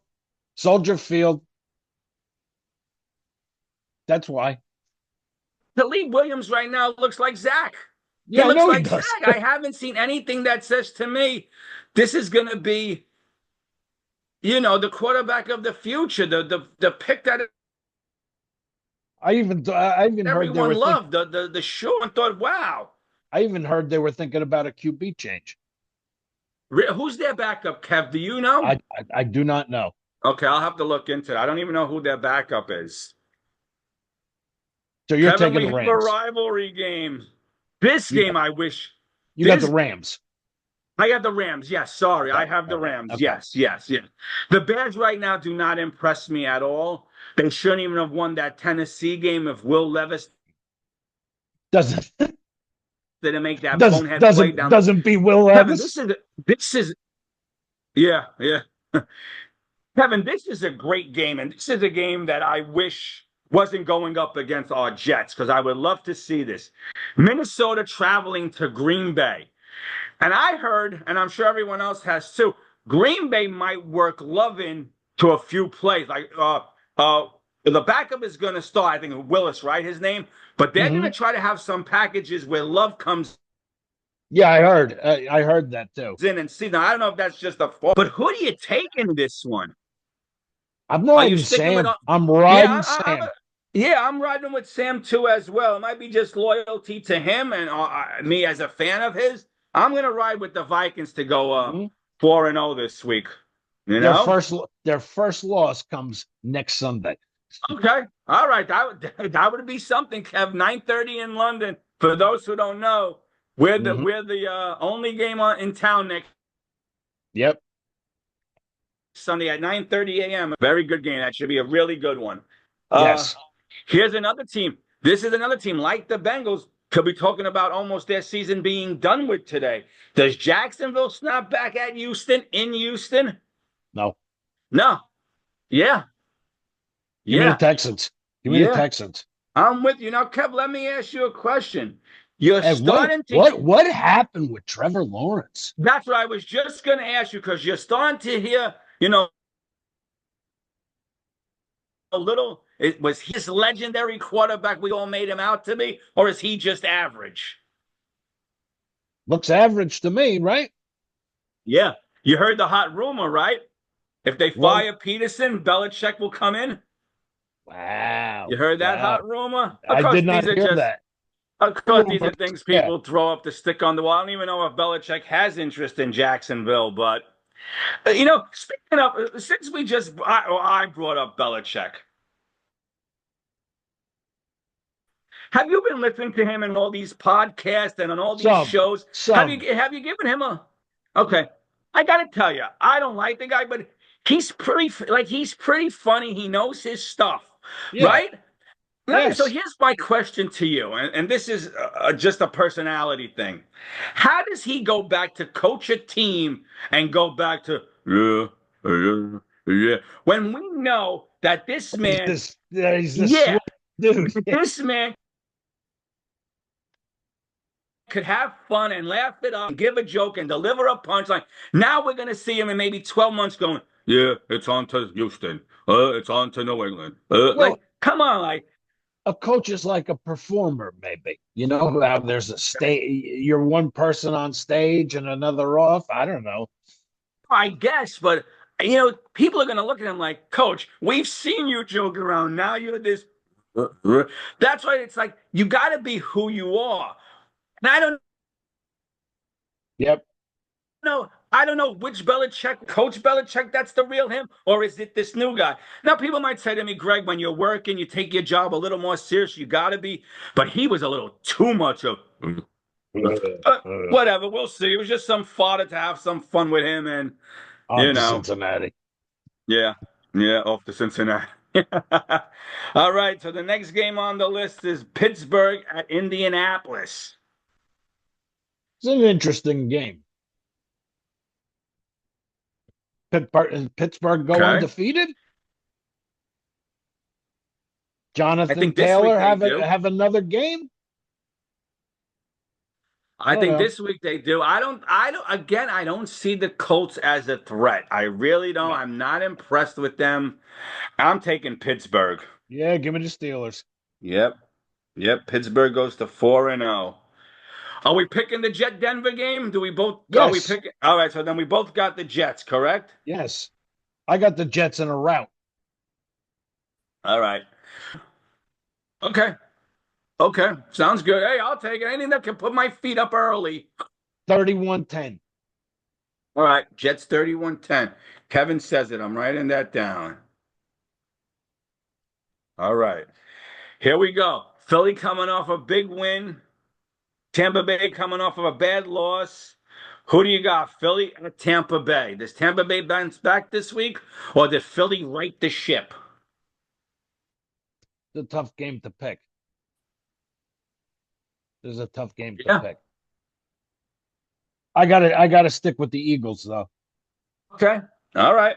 Speaker 1: Soldier Field. That's why.
Speaker 2: Talib Williams right now looks like Zach. He
Speaker 1: Yeah, I
Speaker 2: looks
Speaker 1: know he
Speaker 2: like Zach.
Speaker 1: does.
Speaker 2: I haven't seen anything that says to me this is going to be, the quarterback of the future, the pick that
Speaker 1: I even heard they
Speaker 2: everyone
Speaker 1: were think
Speaker 2: loved, the show and thought, wow,
Speaker 1: I even heard they were thinking about a QB change.
Speaker 2: who's their backup, Kev? Do you know?
Speaker 1: I do not know.
Speaker 2: Okay, I'll have to look into it. I don't even know who their backup is.
Speaker 1: So you're
Speaker 2: Kevin,
Speaker 1: taking
Speaker 2: we
Speaker 1: the
Speaker 2: have a
Speaker 1: Rams.
Speaker 2: rivalry game. This
Speaker 1: You
Speaker 2: game,
Speaker 1: got
Speaker 2: I wish.
Speaker 1: you got the
Speaker 2: This
Speaker 1: Rams.
Speaker 2: I have the Rams. Yes, sorry. I
Speaker 1: Okay.
Speaker 2: have the
Speaker 1: Okay.
Speaker 2: Rams.
Speaker 1: Okay.
Speaker 2: Yes, yes, yes. The Bears right now do not impress me at all. They shouldn't even have won that Tennessee game if Will Levis
Speaker 1: Doesn't
Speaker 2: didn't make that
Speaker 1: does
Speaker 2: bonehead play
Speaker 1: doesn't
Speaker 2: down the.
Speaker 1: doesn't beat Will
Speaker 2: Kevin,
Speaker 1: Levis.
Speaker 2: this is yeah, yeah. Kevin, this is a great game, and this is a game that I wish wasn't going up against our Jets because I would love to see this. Minnesota traveling to Green Bay. And I heard, and I'm sure everyone else has too, Green Bay might work Love in to a few plays. Like the backup is going to start, I think Willis, right? His name, but they're going to
Speaker 1: Hmm.
Speaker 2: try to have some packages where Love comes
Speaker 1: Yeah, I heard. I heard that too.
Speaker 2: in and see. Now I don't know if that's just a fault, but who do you take in this one?
Speaker 1: I'm
Speaker 2: Are you
Speaker 1: riding
Speaker 2: sticking with?
Speaker 1: Sam. I'm
Speaker 2: Yeah,
Speaker 1: riding Sam.
Speaker 2: yeah, I'm riding with Sam too as well. It might be just loyalty to him and me as a fan of his. I'm gonna ride with the Vikings to go
Speaker 1: Mhm.
Speaker 2: 4-0 this week. You
Speaker 1: Their
Speaker 2: know?
Speaker 1: first their first loss comes next Sunday.
Speaker 2: Okay. All right. That would be something, Kev. 9:30 in London. For those who don't know, we're the
Speaker 1: Hmm.
Speaker 2: we're the only game in town next
Speaker 1: Yep.
Speaker 2: Sunday at 9:30 a.m. Very good game. That should be a really good one. Uh
Speaker 1: Yes.
Speaker 2: Here's another team. This is another team like the Bengals. Could be talking about almost their season being done with today. Does Jacksonville snap back at Houston in Houston?
Speaker 1: No.
Speaker 2: No. Yeah.
Speaker 1: Give me the
Speaker 2: Yeah.
Speaker 1: Texans. Give me the
Speaker 2: Yeah.
Speaker 1: Texans.
Speaker 2: I'm with you. Now, Kev, let me ask you a question. You're
Speaker 1: And what
Speaker 2: starting to,
Speaker 1: what what happened with Trevor Lawrence?
Speaker 2: that's what I was just going to ask you because you're starting to hear, a little, was he this legendary quarterback we all made him out to be, or is he just average?
Speaker 1: Looks average to me, right?
Speaker 2: Yeah. You heard the hot rumor, right? If they
Speaker 1: Well,
Speaker 2: fire Peterson, Belichick will come in. You
Speaker 1: wow.
Speaker 2: heard that
Speaker 1: Wow.
Speaker 2: hot rumor? Of
Speaker 1: I
Speaker 2: course,
Speaker 1: did not
Speaker 2: these are
Speaker 1: hear
Speaker 2: just,
Speaker 1: that.
Speaker 2: of course, these are
Speaker 1: Rumors.
Speaker 2: things
Speaker 1: Yeah.
Speaker 2: people throw up to stick on the wall. I don't even know if Belichick has interest in Jacksonville, but speaking of, since I brought up Belichick, have you been listening to him in all these podcasts and on all these
Speaker 1: Some.
Speaker 2: shows? Have
Speaker 1: Some.
Speaker 2: you given him a? Okay, I got to tell you, I don't like the guy, but he's pretty funny. He knows his stuff,
Speaker 1: Yeah.
Speaker 2: right? So
Speaker 1: Yes.
Speaker 2: here's my question to you, and this is just a personality thing. How does he go back to coach a team and go back to when we know that this man,
Speaker 1: He's this
Speaker 2: yeah,
Speaker 1: sweet dude.
Speaker 2: this man could have fun and laugh it up and give a joke and deliver a punchline. Now we're gonna see him in maybe 12 months going, yeah, it's on to Houston. It's on to New England. Like,
Speaker 1: Well,
Speaker 2: come on, like.
Speaker 1: a coach is like a performer, maybe. You know how there's a stage, you're one person on stage and another off. I don't know.
Speaker 2: I guess, but people are going to look at him like, Coach, we've seen you joke around. Now you're this. That's why it's like you got to be who you are. And I don't
Speaker 1: Yep.
Speaker 2: know. I don't know which Belichick, Coach Belichick, that's the real him, or is it this new guy? Now, people might say to me, Greg, when you're working, you take your job a little more serious. You got to be. But he was a little too much of. Whatever, we'll see. It was just some fodder to have some fun with him, and
Speaker 1: On
Speaker 2: you
Speaker 1: to
Speaker 2: know,
Speaker 1: Cincinnati.
Speaker 2: yeah, off to Cincinnati. All right, so the next game on the list is Pittsburgh at Indianapolis.
Speaker 1: It's an interesting game. Pittsburgh go
Speaker 2: Okay,
Speaker 1: undefeated.
Speaker 2: I
Speaker 1: Jonathan
Speaker 2: think this week
Speaker 1: Taylor
Speaker 2: they do.
Speaker 1: have another game. I
Speaker 2: I
Speaker 1: don't
Speaker 2: think
Speaker 1: know.
Speaker 2: this week they do. Again, I don't see the Colts as a threat. I really don't.
Speaker 1: No.
Speaker 2: I'm not impressed with them. I'm taking Pittsburgh.
Speaker 1: Yeah, give me the Steelers.
Speaker 2: Yep. Yep. Pittsburgh goes to 4-0. Are we picking the Jet Denver game? Are we
Speaker 1: Yes,
Speaker 2: picking? All right. So then we both got the Jets, correct?
Speaker 1: yes. I got the Jets in a rout.
Speaker 2: All right. Okay. Okay. Sounds good. Hey, I'll take it. Anything that can put my feet up early.
Speaker 1: 31-10.
Speaker 2: All right. Jets 31-10. Kevin says it. I'm writing that down. All right. Here we go. Philly coming off a big win. Tampa Bay coming off of a bad loss. Who do you got? Philly at Tampa Bay. Does Tampa Bay bounce back this week, or did Philly right the ship?
Speaker 1: It's a tough game to pick. This is a tough game to
Speaker 2: Yeah.
Speaker 1: pick. I gotta stick with the Eagles though.
Speaker 2: Okay. All right.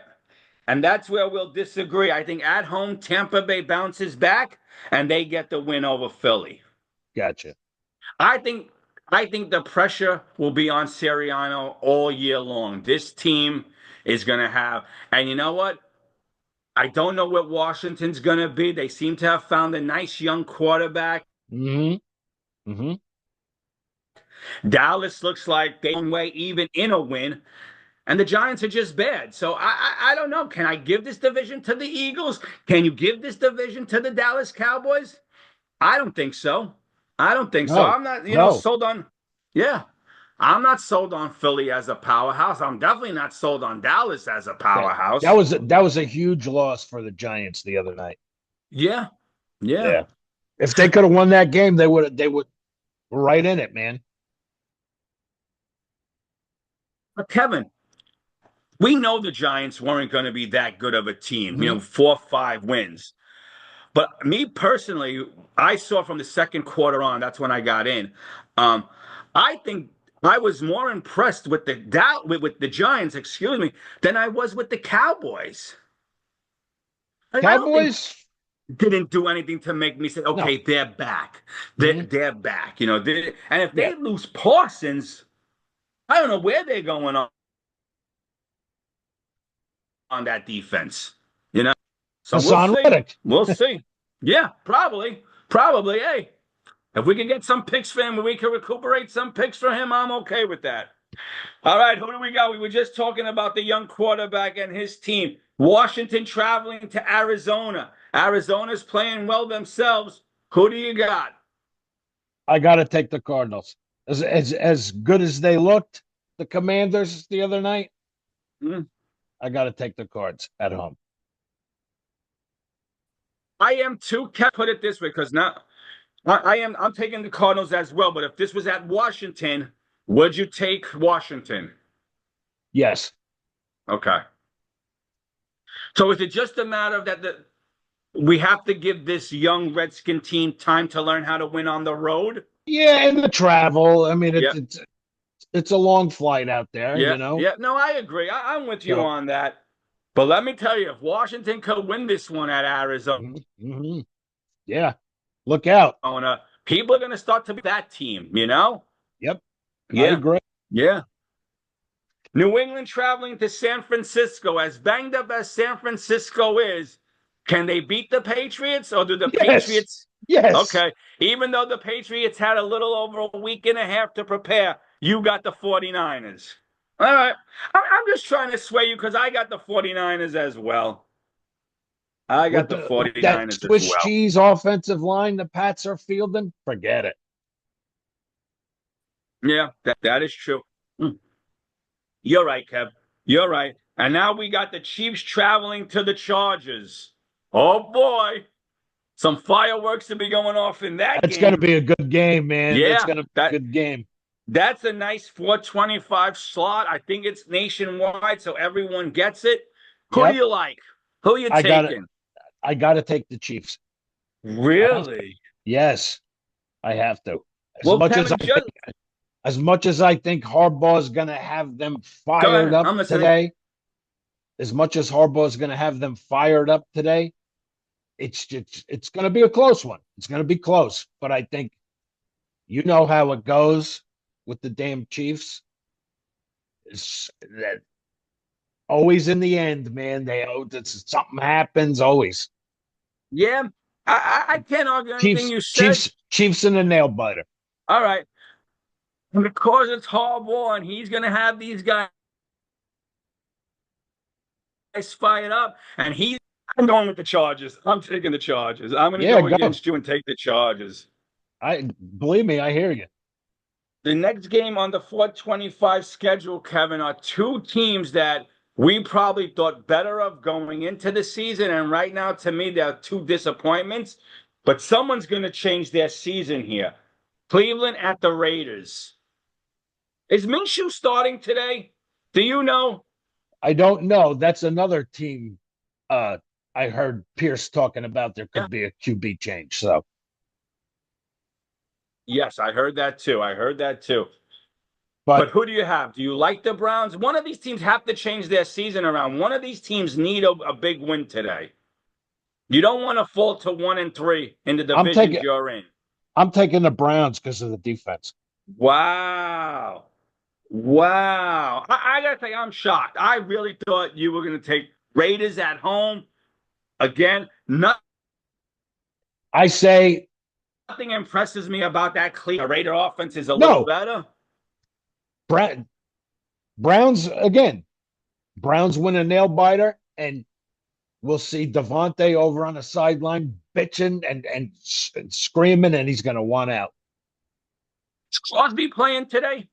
Speaker 2: And that's where we'll disagree. I think at home, Tampa Bay bounces back and they get the win over Philly.
Speaker 1: Gotcha.
Speaker 2: I think I think the pressure will be on Sirianno all year long. This team is going to have, and you know what? I don't know what Washington's going to be. They seem to have found a nice young quarterback.
Speaker 1: Mm-hmm. Mm-hmm.
Speaker 2: Dallas looks like they way even in a win, and the Giants are just bad. So I don't know. Can I give this division to the Eagles? Can you give this division to the Dallas Cowboys? I don't think so. I don't think so.
Speaker 1: No,
Speaker 2: I'm not,
Speaker 1: no.
Speaker 2: sold on. Yeah, I'm not sold on Philly as a powerhouse. I'm definitely not sold on Dallas as a
Speaker 1: That
Speaker 2: powerhouse.
Speaker 1: that was a huge loss for the Giants the other night.
Speaker 2: Yeah, yeah.
Speaker 1: Yeah. If they could have won that game, they would right in it, man.
Speaker 2: But Kevin, we know the Giants weren't going to be that good of a team.
Speaker 1: Mm-hmm.
Speaker 2: 4 or 5 wins. But me personally, I saw from the second quarter on. That's when I got in. Um, I think I was more impressed with the Giants, excuse me, than I was with the Cowboys. I don't think
Speaker 1: Cowboys?
Speaker 2: didn't do anything to make me say,
Speaker 1: No.
Speaker 2: okay, they're back.
Speaker 1: Mm-hmm.
Speaker 2: They're back. And if
Speaker 1: Yeah.
Speaker 2: they lose Parsons, I don't know where they're going on that defense. You know, so we'll
Speaker 1: Hassan
Speaker 2: see.
Speaker 1: Reddick.
Speaker 2: We'll see. Yeah, probably, probably. Hey, if we can get some picks for him, we can recuperate some picks for him. I'm okay with that. All right, who do we got? We were just talking about the young quarterback and his team. Washington traveling to Arizona. Arizona's playing well themselves. Who do you got?
Speaker 1: I gotta take the Cardinals. As good as they looked, the Commanders the other night,
Speaker 2: Hmm?
Speaker 1: I gotta take the Cards at home.
Speaker 2: I am too. Can't put it this way because now I am. I'm taking the Cardinals as well. But if this was at Washington, would you take Washington?
Speaker 1: Yes.
Speaker 2: Okay. So is it just a matter of that we have to give this young Redskin team time to learn how to win on the road?
Speaker 1: Yeah, and the travel. I mean,
Speaker 2: Yep.
Speaker 1: it's a long flight out there,
Speaker 2: Yeah,
Speaker 1: you know.
Speaker 2: yeah. No, I agree. I'm with you
Speaker 1: So
Speaker 2: on that. But let me tell you, if Washington could win this one at Arizona,
Speaker 1: mhm. Yeah, look out.
Speaker 2: people are going to start to be that team.
Speaker 1: Yep, I
Speaker 2: Yeah,
Speaker 1: agree.
Speaker 2: yeah. New England traveling to San Francisco, as banged up as San Francisco is, can they beat the Patriots or do the
Speaker 1: Yes,
Speaker 2: Patriots?
Speaker 1: yes.
Speaker 2: Okay, even though the Patriots had a little over a week and a half to prepare, you got the 49ers. All right. I'm just trying to sway you because I got the 49ers as well. I got the
Speaker 1: With that
Speaker 2: 49ers as
Speaker 1: Swiss
Speaker 2: well.
Speaker 1: cheese offensive line the Pats are fielding, forget it.
Speaker 2: Yeah, that is true. Hmm. You're right, Kev. You're right. And now we got the Chiefs traveling to the Chargers. Oh boy, some fireworks to be going off in that
Speaker 1: It's going to
Speaker 2: game.
Speaker 1: be a good game, man. It's
Speaker 2: Yeah,
Speaker 1: going to be a
Speaker 2: that
Speaker 1: good game.
Speaker 2: that's a nice 425 slot. I think it's nationwide, so everyone gets it. Who do
Speaker 1: Yep.
Speaker 2: you like? Who are you
Speaker 1: I got it.
Speaker 2: taking?
Speaker 1: I got to take the Chiefs. I have to.
Speaker 2: Really?
Speaker 1: Yes, I have to. As
Speaker 2: Well,
Speaker 1: much as
Speaker 2: Kevin, just
Speaker 1: I think Harbaugh is going to have them
Speaker 2: go
Speaker 1: fired
Speaker 2: ahead.
Speaker 1: up
Speaker 2: I'm listening.
Speaker 1: today, as much as Harbaugh is going to have them fired up today, it's going to be a close one. It's going to be close, but I think you know how it goes with the damn Chiefs. It's that always in the end, man. Something happens always.
Speaker 2: Yeah, I can't argue anything
Speaker 1: Chiefs,
Speaker 2: you said.
Speaker 1: Chiefs, Chiefs in a nail biter.
Speaker 2: All right. And because it's Harbaugh and he's going to have these guys fired up, and I'm going with the Chargers. I'm taking the Chargers. I'm going to
Speaker 1: Yeah,
Speaker 2: go
Speaker 1: go.
Speaker 2: against you and take the Chargers.
Speaker 1: I believe me, I hear you.
Speaker 2: The next game on the 425 schedule, Kevin, are two teams that we probably thought better of going into the season. And right now, to me, they're two disappointments. But someone's going to change their season here. Cleveland at the Raiders. Is Minshew starting today? Do you know?
Speaker 1: I don't know. That's another team. Uh, I heard Pierce talking about there
Speaker 2: Yeah.
Speaker 1: could be a QB change. So,
Speaker 2: Yes, I heard that too. I heard that too. But
Speaker 1: but
Speaker 2: who do you have? Do you like the Browns? One of these teams have to change their season around. One of these teams need a big win today. You don't want to fall to 1-3 in the
Speaker 1: I'm
Speaker 2: divisions
Speaker 1: taking
Speaker 2: you're in.
Speaker 1: I'm taking the Browns because of the defense.
Speaker 2: Wow. Wow. I got to say, I'm shocked. I really thought you were going to take Raiders at home. Again,
Speaker 1: I say
Speaker 2: nothing impresses me about that Cleveland Raider offense is a little
Speaker 1: no.
Speaker 2: better.
Speaker 1: Browns again. Browns win a nail biter, and we'll see Devontae over on the sideline bitching and screaming, and he's going to want out.
Speaker 2: Is Crosby playing today?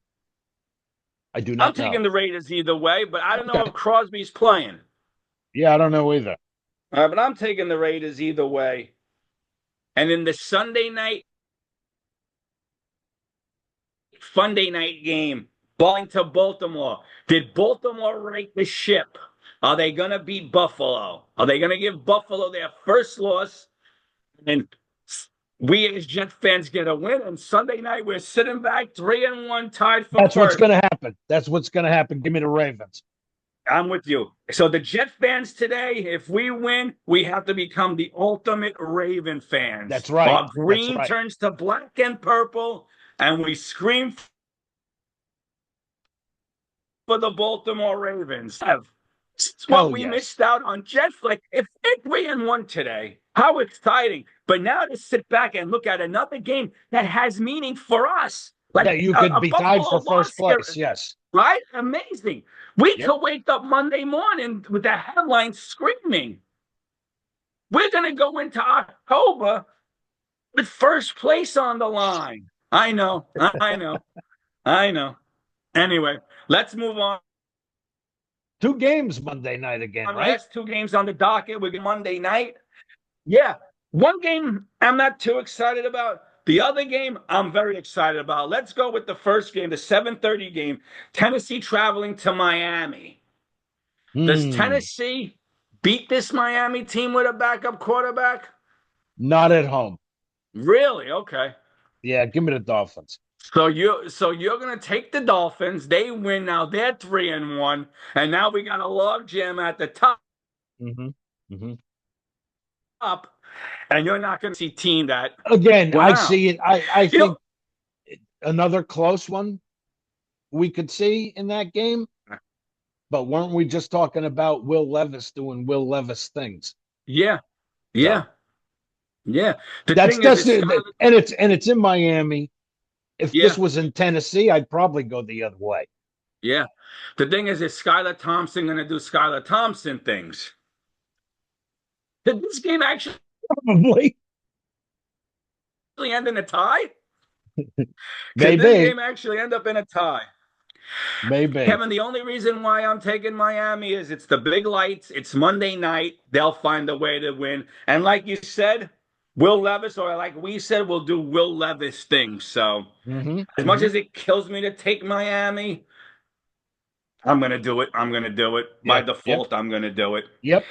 Speaker 1: I do
Speaker 2: I'm
Speaker 1: not know.
Speaker 2: taking the Raiders either way, but I don't know
Speaker 1: Okay.
Speaker 2: if Crosby's playing.
Speaker 1: Yeah, I don't know either.
Speaker 2: But I'm taking the Raiders either way. And in the Sunday night game, balling to Baltimore. Did Baltimore right the ship? Are they going to beat Buffalo? Are they going to give Buffalo their first loss? And we as Jet fans get a win. And Sunday night, we're sitting back 3-1, tied for
Speaker 1: That's what's
Speaker 2: first.
Speaker 1: going to happen. That's what's going to happen. Give me the Ravens.
Speaker 2: I'm with you. So the Jet fans today, if we win, we have to become the ultimate Raven fans.
Speaker 1: That's right.
Speaker 2: Our
Speaker 1: That's
Speaker 2: green
Speaker 1: right.
Speaker 2: turns to black and purple, and we scream for the Baltimore Ravens. It's what
Speaker 1: Hell
Speaker 2: we
Speaker 1: yes.
Speaker 2: missed out on. Jets, like, if they're 3-1 today, how exciting. But now to sit back and look at another game that has meaning for us, like
Speaker 1: That you could
Speaker 2: a
Speaker 1: be tied
Speaker 2: Buffalo
Speaker 1: for first
Speaker 2: loss here,
Speaker 1: place. Yes.
Speaker 2: right? Amazing. We
Speaker 1: Yep.
Speaker 2: could wake up Monday morning with the headlines screaming. We're going to go into October with first place on the line. I know. I know. I know. Anyway, let's move on.
Speaker 1: Two games Monday night again, right?
Speaker 2: Last two games on the docket. We're Monday night. Yeah. One game I'm not too excited about. The other game I'm very excited about. Let's go with the first game, the 7:30 game. Tennessee traveling to Miami. Does
Speaker 1: Hmm.
Speaker 2: Tennessee beat this Miami team with a backup quarterback?
Speaker 1: Not at home.
Speaker 2: Really? Okay.
Speaker 1: Yeah, give me the Dolphins.
Speaker 2: So you're gonna take the Dolphins. They win now. They're 3-1, and now we got a log jam at the top.
Speaker 1: Mm-hmm. Mm-hmm.
Speaker 2: And you're not gonna see team that
Speaker 1: Again, I
Speaker 2: wow.
Speaker 1: see it. I
Speaker 2: You know,
Speaker 1: think another close one we could see in that game. But weren't we just talking about Will Levis doing Will Levis things?
Speaker 2: yeah,
Speaker 1: So
Speaker 2: yeah, yeah. The
Speaker 1: that's
Speaker 2: thing is,
Speaker 1: that's
Speaker 2: it's
Speaker 1: it,
Speaker 2: Skylar.
Speaker 1: and it's in Miami. If this
Speaker 2: Yeah,
Speaker 1: was in Tennessee, I'd probably go the other way.
Speaker 2: yeah. The thing is Skylar Thompson gonna do Skylar Thompson things? Did this game actually
Speaker 1: Probably,
Speaker 2: end in a tie? Could this
Speaker 1: maybe.
Speaker 2: game actually end up in a tie?
Speaker 1: Maybe.
Speaker 2: Kevin, the only reason why I'm taking Miami is it's the big lights. It's Monday night. They'll find a way to win. And like you said, Will Levis, or like we said, we'll do Will Levis things. So
Speaker 1: Mm-hmm.
Speaker 2: as much
Speaker 1: Mm-hmm.
Speaker 2: as it kills me to take Miami, I'm going to do it. I'm going to do it. By
Speaker 1: Yeah. Yep.
Speaker 2: default, I'm going to do it.
Speaker 1: Yep.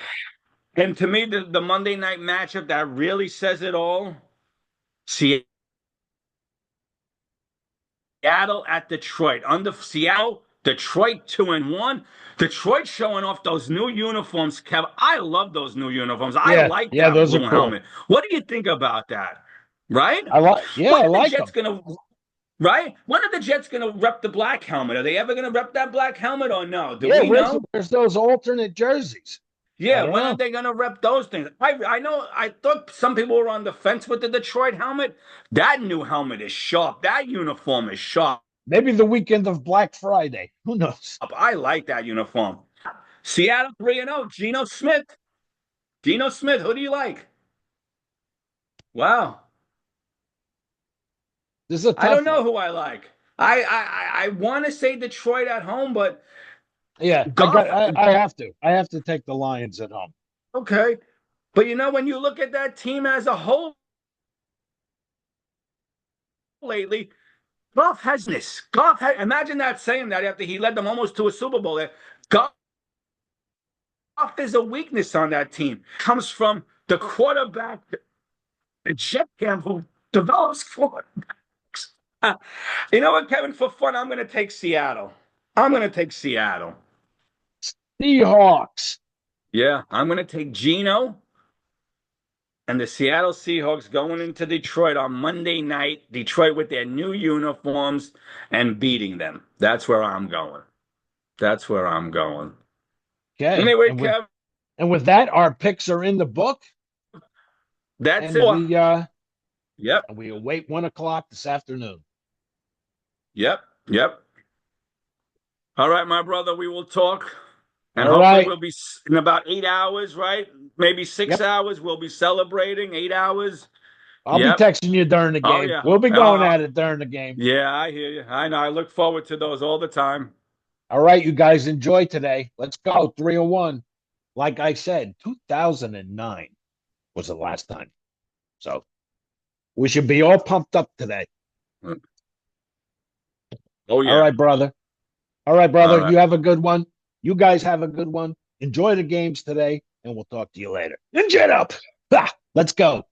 Speaker 2: And to me, the Monday night matchup that really says it all, Seattle at Detroit. Under Seattle, Detroit 2-1. Detroit showing off those new uniforms, Kev. I love those new uniforms. I
Speaker 1: Yeah.
Speaker 2: like
Speaker 1: Yeah.
Speaker 2: that
Speaker 1: Those are
Speaker 2: blue
Speaker 1: cool.
Speaker 2: helmet. What do you think about that? Right?
Speaker 1: I like. Yeah,
Speaker 2: When
Speaker 1: I
Speaker 2: are the
Speaker 1: like
Speaker 2: Jets
Speaker 1: them.
Speaker 2: gonna right? When are the Jets gonna rep the black helmet? Are they ever gonna rep that black helmet or no? Do
Speaker 1: Yeah.
Speaker 2: we know?
Speaker 1: Where's those alternate jerseys? I
Speaker 2: Yeah,
Speaker 1: don't
Speaker 2: when are
Speaker 1: know.
Speaker 2: they gonna rep those things? I know I thought some people were on the fence with the Detroit helmet. That new helmet is sharp. That uniform is sharp.
Speaker 1: Maybe the weekend of Black Friday. Who knows?
Speaker 2: I like that uniform. Seattle 3-0. Geno Smith. Geno Smith, who do you like? Wow.
Speaker 1: This is a
Speaker 2: I don't
Speaker 1: tough
Speaker 2: know
Speaker 1: one.
Speaker 2: who I like. I want to say Detroit at home, but
Speaker 1: Yeah,
Speaker 2: golf.
Speaker 1: I have to take the Lions at home.
Speaker 2: Okay. But you know, when you look at that team as a whole lately, golf has this. Imagine that saying that after he led them almost to a Super Bowl. Golf is a weakness on that team. Comes from the quarterback, Jet Camp, who develops quarterbacks. You know what, Kevin? For fun, I'm going to take Seattle. I'm going to take Seattle.
Speaker 1: Seahawks.
Speaker 2: Yeah, I'm going to take Geno and the Seattle Seahawks going into Detroit on Monday night. Detroit with their new uniforms and beating them. That's where I'm going. That's where I'm going.
Speaker 1: Okay.
Speaker 2: Anyway, Kev,
Speaker 1: And with that, our picks are in the book,
Speaker 2: that's
Speaker 1: and
Speaker 2: it. Yep,
Speaker 1: we await 1 o'clock this afternoon.
Speaker 2: yep, yep. All right, my brother, we will talk. And
Speaker 1: All
Speaker 2: hopefully
Speaker 1: right.
Speaker 2: we'll be in about 8 hours, right? Maybe six
Speaker 1: Yep.
Speaker 2: hours. We'll be celebrating 8 hours.
Speaker 1: I'll be
Speaker 2: Yep.
Speaker 1: texting you during the
Speaker 2: Oh,
Speaker 1: game.
Speaker 2: yeah.
Speaker 1: We'll be going at it during the game.
Speaker 2: Yeah, I hear you. I know. I look forward to those all the time.
Speaker 1: All right, you guys enjoy today. Let's go. 301. Like I said, 2009 was the last time. So we should be all pumped up today.
Speaker 2: Oh,
Speaker 1: All
Speaker 2: yeah.
Speaker 1: right, brother. All right,
Speaker 2: All
Speaker 1: brother.
Speaker 2: right.
Speaker 1: You have a good one. You guys have a good one. Enjoy the games today, and we'll talk to you later. And jet up. Ha! Let's go.